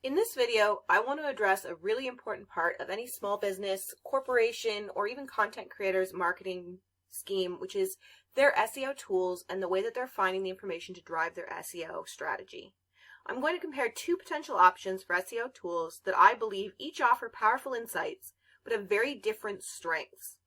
In this video, I want to address a really important part of any small business, corporation, or even content creator's marketing scheme, which is their SEO tools and the way that they're finding the information to drive their SEO strategy. I'm going to compare two potential options for SEO tools that I believe each offer powerful insights, but have very different strengths.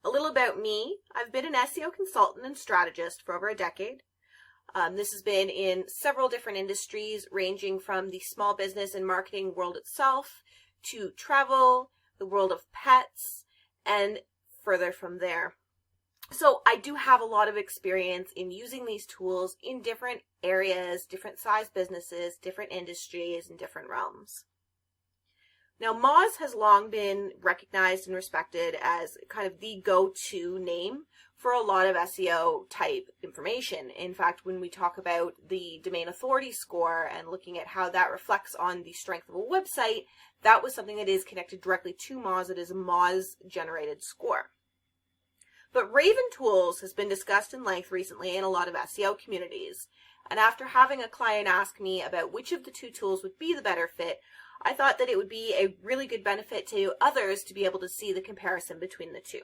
A little about me. I've been an SEO consultant and strategist for over a decade. This has been in several different industries, ranging from the small business and marketing world itself to travel, the world of pets, and further from there. So I do have a lot of experience in using these tools in different areas, different size businesses, different industries, and different realms. Now, Moz has long been recognized and respected as kind of the go-to name for a lot of SEO type information. In fact, when we talk about the domain authority score and looking at how that reflects on the strength of a website, that was something that is connected directly to Moz. It is a Moz generated score. But Raven Tools has been discussed in length recently in a lot of SEO communities. And after having a client ask me about which of the two tools would be the better fit, I thought that it would be a really good benefit to others to be able to see the comparison between the two.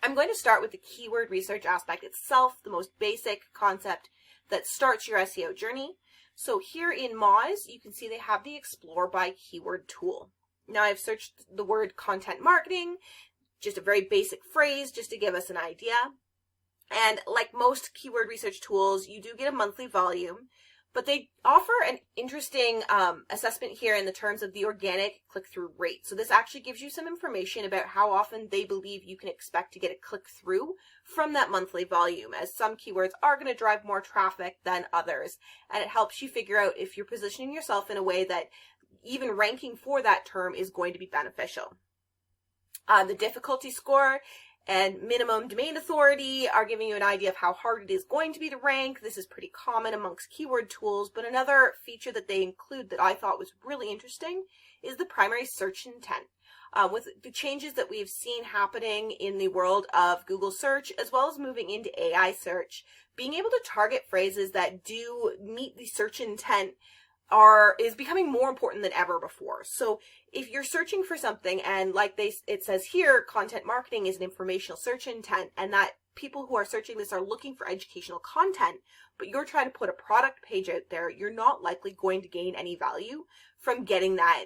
I'm going to start with the keyword research aspect itself, the most basic concept that starts your SEO journey. So here in Moz, you can see they have the Explore by Keyword tool. Now I've searched the word content marketing, just a very basic phrase just to give us an idea. And like most keyword research tools, you do get a monthly volume, but they offer an interesting assessment here in the terms of the organic click-through rate. So this actually gives you some information about how often they believe you can expect to get a click-through from that monthly volume, as some keywords are going to drive more traffic than others. And it helps you figure out if you're positioning yourself in a way that even ranking for that term is going to be beneficial. The difficulty score and minimum domain authority are giving you an idea of how hard it is going to be to rank. This is pretty common amongst keyword tools, but another feature that they include that I thought was really interesting is the primary search intent. With the changes that we've seen happening in the world of Google search, as well as moving into AI search, being able to target phrases that do meet the search intent is becoming more important than ever before. So if you're searching for something, and like it says here, content marketing is an informational search intent, and that people who are searching this are looking for educational content, but you're trying to put a product page out there, you're not likely going to gain any value from getting that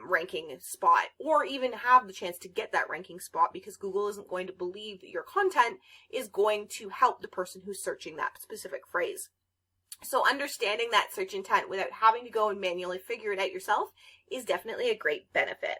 ranking spot, or even have the chance to get that ranking spot, because Google isn't going to believe that your content is going to help the person who's searching that specific phrase. So understanding that search intent without having to go and manually figure it out yourself is definitely a great benefit.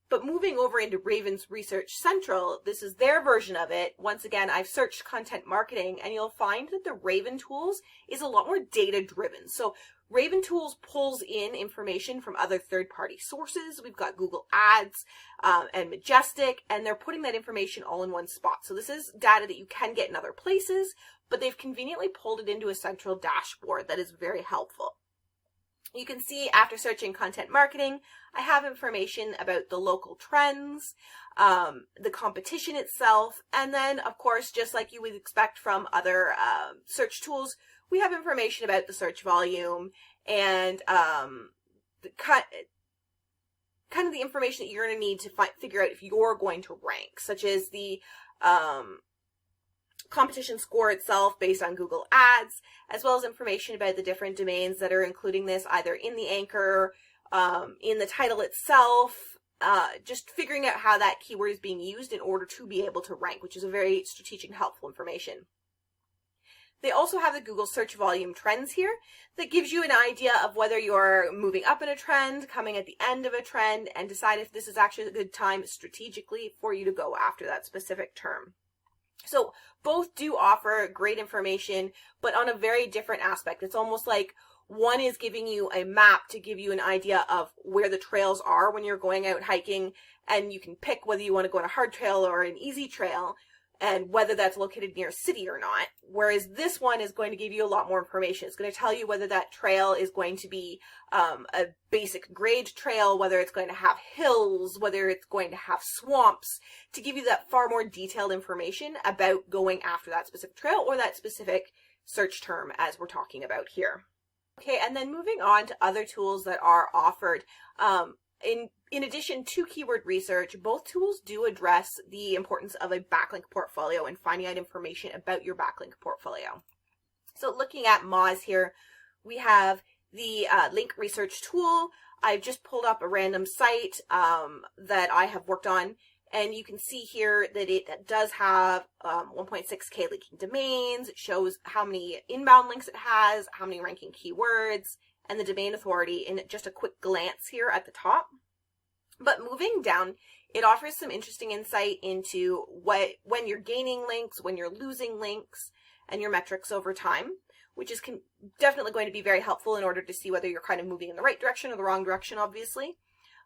But moving over into Raven's Research Central, this is their version of it. Once again, I've searched content marketing, and you'll find that the Raven Tools is a lot more data driven. So Raven Tools pulls in information from other third-party sources. We've got Google Ads and Majestic, and they're putting that information all in one spot. So this is data that you can get in other places, but they've conveniently pulled it into a central dashboard that is very helpful. You can see after searching content marketing, I have information about the local trends, the competition itself, and then, of course, just like you would expect from other search tools, we have information about the search volume and the kind of the information that you're going to need to figure out if you're going to rank, such as the competition score itself based on Google Ads, as well as information about the different domains that are including this either in the anchor, in the title itself, just figuring out how that keyword is being used in order to be able to rank, which is a very strategic and helpful information. They also have the Google search volume trends here that gives you an idea of whether you're moving up in a trend, coming at the end of a trend, and decide if this is actually a good time strategically for you to go after that specific term. So both do offer great information, but on a very different aspect. It's almost like one is giving you a map to give you an idea of where the trails are when you're going out hiking, and you can pick whether you want to go on a hard trail or an easy trail, and whether that's located near a city or not. Whereas this one is going to give you a lot more information. It's going to tell you whether that trail is going to be a basic grade trail, whether it's going to have hills, whether it's going to have swamps, to give you that far more detailed information about going after that specific trail or that specific search term as we're talking about here. Okay, and then moving on to other tools that are offered. In addition to keyword research, both tools do address the importance of a backlink portfolio and finding out information about your backlink portfolio. So looking at Moz here, we have the link research tool. I've just pulled up a random site that I have worked on, and you can see here that it does have 1.6K linking domains. It shows how many inbound links it has, how many ranking keywords, and the domain authority in just a quick glance here at the top. But moving down, it offers some interesting insight into when you're gaining links, when you're losing links, and your metrics over time, which is definitely going to be very helpful in order to see whether you're kind of moving in the right direction or the wrong direction, obviously.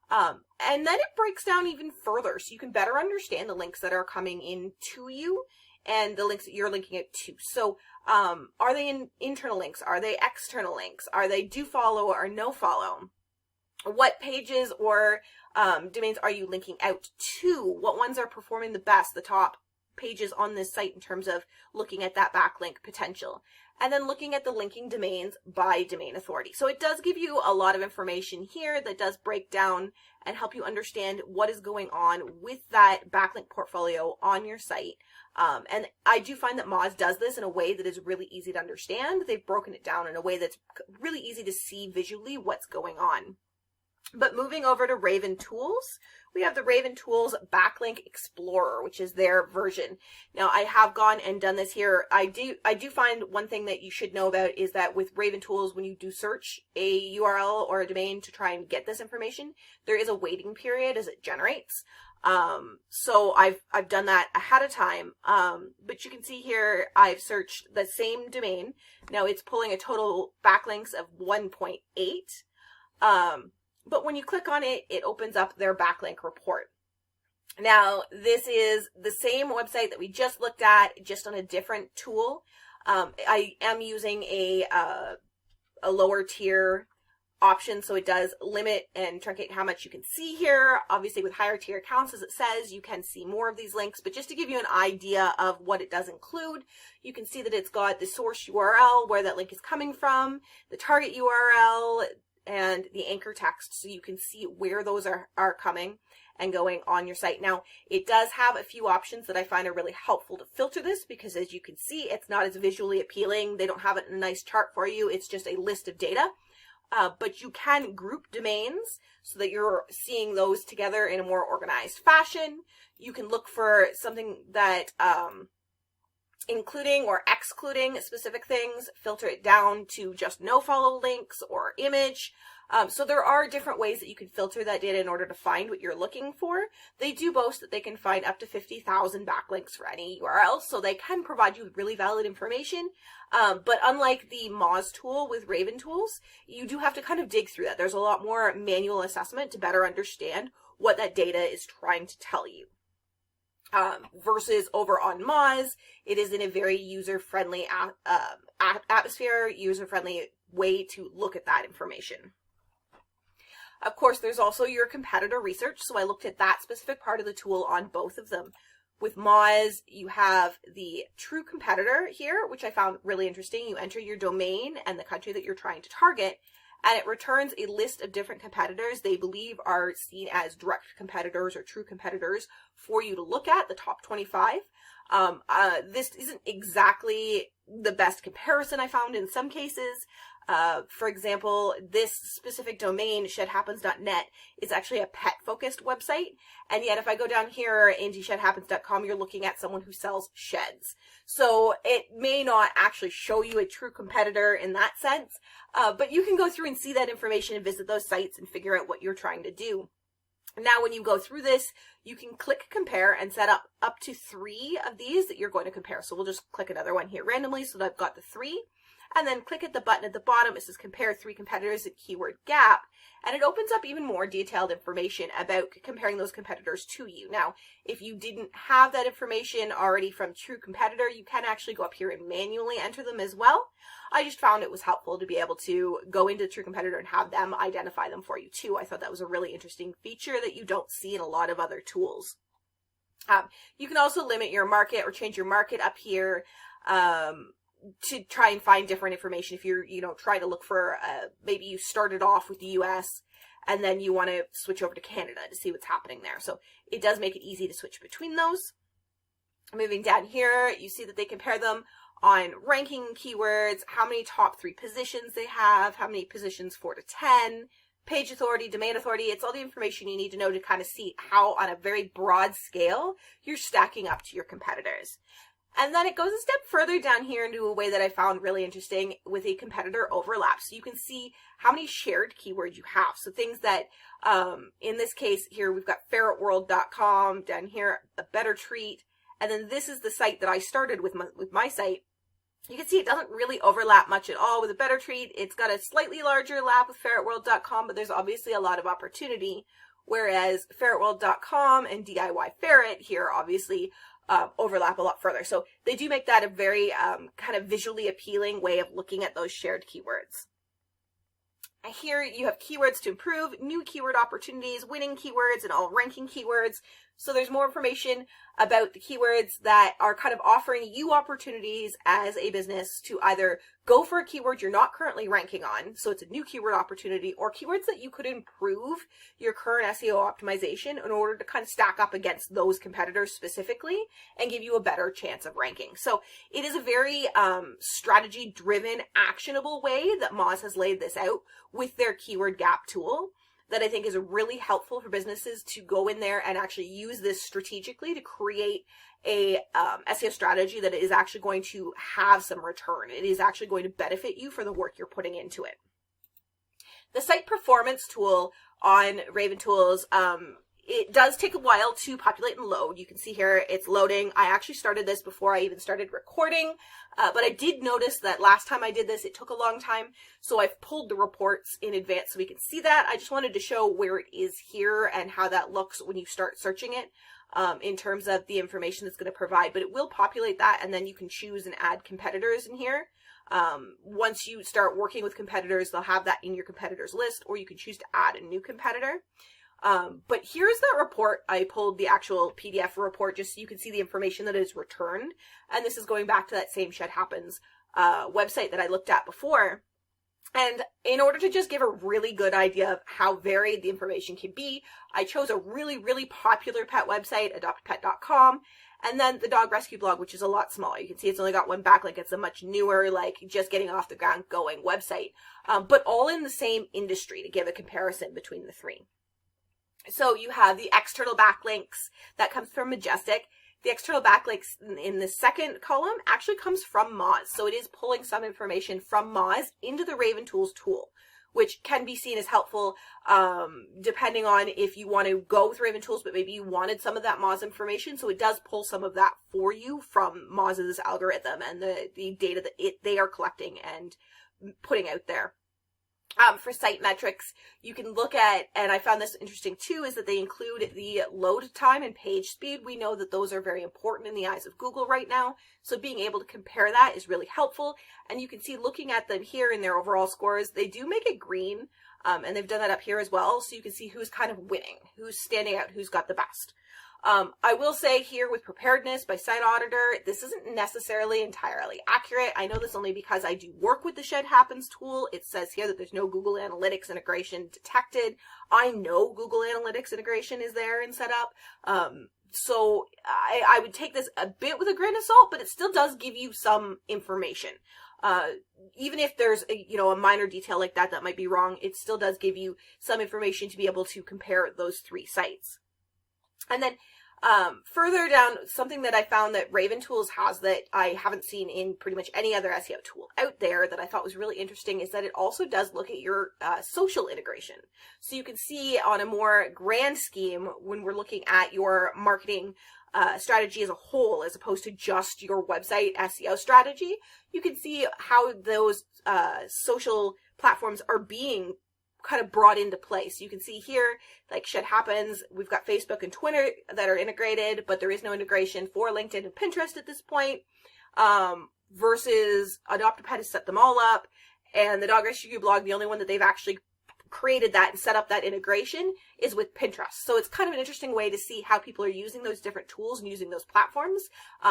And then it breaks down even further, so you can better understand the links that are coming in to you and the links that you're linking it to. So are they internal links? Are they external links? Are they do follow or no follow? What pages or domains are you linking out to? What ones are performing the best, the top pages on this site in terms of looking at that backlink potential? And then looking at the linking domains by domain authority. So it does give you a lot of information here that does break down and help you understand what is going on with that backlink portfolio on your site. And I do find that Moz does this in a way that is really easy to understand. They've broken it down in a way that's really easy to see visually what's going on. But moving over to Raven Tools, we have the Raven Tools Backlink Explorer, which is their version. Now, I have gone and done this here. I do find one thing that you should know about is that with Raven Tools, when you do search a URL or a domain to try and get this information, there is a waiting period as it generates. So I've done that ahead of time. But you can see here, I've searched the same domain. Now it's pulling a total backlinks of 1.8. But when you click on it, it opens up their backlink report. Now, this is the same website that we just looked at, just on a different tool. I am using a lower tier option, so it does limit and truncate how much you can see here. Obviously, with higher tier accounts, as it says, you can see more of these links. But just to give you an idea of what it does include, you can see that it's got the source URL, where that link is coming from, the target URL, and the anchor text, so you can see where those are coming and going on your site. Now, it does have a few options that I find are really helpful to filter this, because as you can see, it's not as visually appealing. They don't have it in a nice chart for you. It's just a list of data. But you can group domains so that you're seeing those together in a more organized fashion. You can look for something that including or excluding specific things, filter it down to just no follow links or image. So there are different ways that you can filter that data in order to find what you're looking for. They do boast that they can find up to 50,000 backlinks for any URL, so they can provide you with really valid information. But unlike the Moz tool with Raven Tools, you do have to kind of dig through that. There's a lot more manual assessment to better understand what that data is trying to tell you. Versus over on Moz, it is in a very user-friendly atmosphere, user-friendly way to look at that information. Of course, there's also your competitor research, so I looked at that specific part of the tool on both of them. With Moz, you have the true competitor here, which I found really interesting. You enter your domain and the country that you're trying to target, and it returns a list of different competitors they believe are seen as direct competitors or true competitors for you to look at, the top 25. This isn't exactly the best comparison I found in some cases. For example, this specific domain, shedhappens.net, is actually a pet-focused website. And yet if I go down here into shedhappens.com, you're looking at someone who sells sheds. So it may not actually show you a true competitor in that sense, but you can go through and see that information and visit those sites and figure out what you're trying to do. Now, when you go through this, you can click compare and set up to 3 of these that you're going to compare. So we'll just click another one here randomly so that I've got the 3. And then click at the button at the bottom. It says compare 3 competitors at keyword gap. And it opens up even more detailed information about comparing those competitors to you. Now, if you didn't have that information already from True Competitor, you can actually go up here and manually enter them as well. I just found it was helpful to be able to go into True Competitor and have them identify them for you too. I thought that was a really interesting feature that you don't see in a lot of other tools. You can also limit your market or change your market up here. to try and find different information if you're, trying to look for, maybe you started off with the US and then you want to switch over to Canada to see what's happening there. So it does make it easy to switch between those. Moving down here, you see that they compare them on ranking keywords, how many top 3 positions they have, how many positions 4 to 10, page authority, domain authority. It's all the information you need to know to kind of see how, on a very broad scale, you're stacking up to your competitors. And then it goes a step further down here into a way that I found really interesting with a competitor overlap. So you can see how many shared keywords you have. So things that, in this case here, we've got ferretworld.com, down here, a better treat. And then this is the site that I started with my site. You can see it doesn't really overlap much at all with a better treat. It's got a slightly larger lap with ferretworld.com, but there's obviously a lot of opportunity. Whereas ferretworld.com and DIY Ferret here obviously overlap a lot further. So they do make that a very kind of visually appealing way of looking at those shared keywords. Here you have keywords to improve, new keyword opportunities, winning keywords, and all ranking keywords. So there's more information about the keywords that are kind of offering you opportunities as a business to either go for a keyword you're not currently ranking on, so it's a new keyword opportunity, or keywords that you could improve your current SEO optimization in order to kind of stack up against those competitors specifically and give you a better chance of ranking. So it is a very strategy-driven, actionable way that Moz has laid this out with their keyword gap tool, that I think is really helpful for businesses to go in there and actually use this strategically to create a SEO strategy that is actually going to have some return. It is actually going to benefit you for the work you're putting into it. The site performance tool on Raven Tools, it does take a while to populate and load. You can see here it's loading. I actually started this before I even started recording, but I did notice that last time I did this, it took a long time. So I've pulled the reports in advance so we can see that. I just wanted to show where it is here and how that looks when you start searching it in terms of the information it's going to provide. But it will populate that, and then you can choose and add competitors in here. Once you start working with competitors, they'll have that in your competitors list, or you can choose to add a new competitor. But here's that report. I pulled the actual PDF report just so you can see the information that is returned. And this is going back to that same Shed Happens website that I looked at before. And in order to just give a really good idea of how varied the information can be, I chose a really, really popular pet website, adoptapet.com, and then the dog rescue blog, which is a lot smaller. You can see it's only got one backlink. It's a much newer, like just getting off the ground going website, but all in the same industry to give a comparison between the three. So you have the external backlinks that comes from Majestic. The external backlinks in the second column actually comes from Moz. So it is pulling some information from Moz into the Raven Tools tool, which can be seen as helpful depending on if you want to go with Raven Tools, but maybe you wanted some of that Moz information. So it does pull some of that for you from Moz's algorithm and the data that they are collecting and putting out there. For site metrics, you can look at, and I found this interesting too, is that they include the load time and page speed. We know that those are very important in the eyes of Google right now. So being able to compare that is really helpful. And you can see, looking at them here in their overall scores, they do make it green. And they've done that up here as well. So you can see who's kind of winning, who's standing out, who's got the best. I will say here with preparedness by Site Auditor, this isn't necessarily entirely accurate. I know this only because I do work with the Shed Happens tool. It says here that there's no Google Analytics integration detected. I know Google Analytics integration is there and set up. So I would take this a bit with a grain of salt, but it still does give you some information. Even if there's a minor detail like that might be wrong, it still does give you some information to be able to compare those three sites. And then further down, something that I found that Raven Tools has that I haven't seen in pretty much any other SEO tool out there that I thought was really interesting is that it also does look at your social integration. So you can see on a more grand scheme when we're looking at your marketing strategy as a whole, as opposed to just your website SEO strategy, you can see how those social platforms are being kind of brought into place. You can see here, like Shed Happens, we've got Facebook and Twitter that are integrated, but there is no integration for LinkedIn and Pinterest at this point, versus Adopt a Pet has set them all up, and the Dog Rescue blog, the only one that they've actually created that and set up that integration is with Pinterest. So it's kind of an interesting way to see how people are using those different tools and using those platforms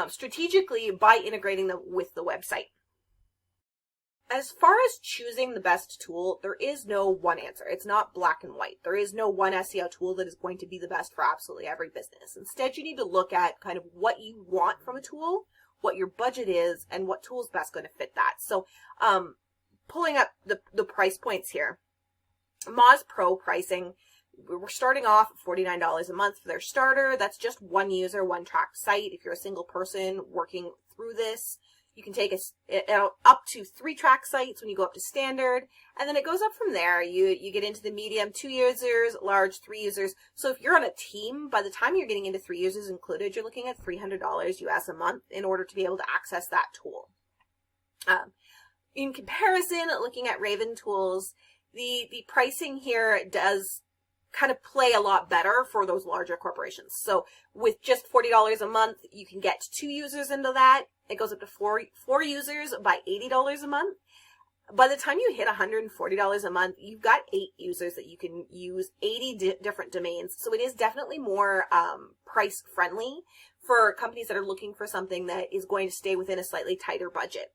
strategically by integrating them with the website. As far as choosing the best tool, there is no one answer. It's not black and white. There is no one SEO tool that is going to be the best for absolutely every business. Instead, you need to look at kind of what you want from a tool, what your budget is, and what tool is best going to fit that. So, pulling up the price points here. Moz Pro pricing, we're starting off at $49 a month for their starter. That's just one user, one track site. If you're a single person working through this, you can take up to 3 track sites when you go up to standard, and then it goes up from there. You get into the medium, 2 users, large, 3 users. So if you're on a team, by the time you're getting into 3 users included, you're looking at $300 US a month in order to be able to access that tool. In comparison, looking at Raven Tools, the pricing here does kind of play a lot better for those larger corporations. So with just $40 a month, you can get 2 users into that. It goes up to four users by $80 a month. By the time you hit $140 a month, you've got 8 users that you can use, 80 different domains. So it is definitely more price friendly for companies that are looking for something that is going to stay within a slightly tighter budget.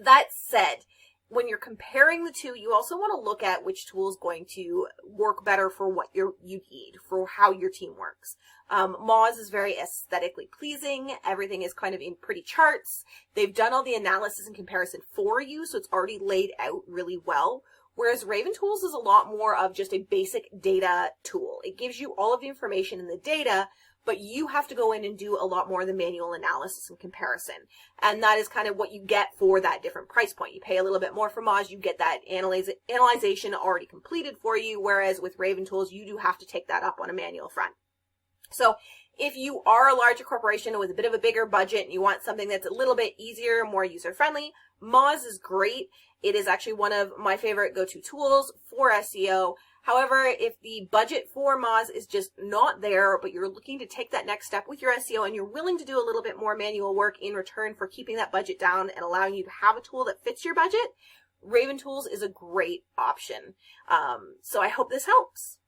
That said, when you're comparing the two, you also want to look at which tool is going to work better for what you need, for how your team works. Moz is very aesthetically pleasing. Everything is kind of in pretty charts. They've done all the analysis and comparison for you, so it's already laid out really well. Whereas Raven Tools is a lot more of just a basic data tool. It gives you all of the information in the data, but you have to go in and do a lot more of the manual analysis and comparison. And that is kind of what you get for that different price point. You pay a little bit more for Moz, you get that analyzation already completed for you, whereas with Raven Tools, you do have to take that up on a manual front. So if you are a larger corporation with a bit of a bigger budget and you want something that's a little bit easier, more user-friendly, Moz is great. It is actually one of my favorite go-to tools for SEO. However, if the budget for Moz is just not there, but you're looking to take that next step with your SEO and you're willing to do a little bit more manual work in return for keeping that budget down and allowing you to have a tool that fits your budget, Raven Tools is a great option. So I hope this helps.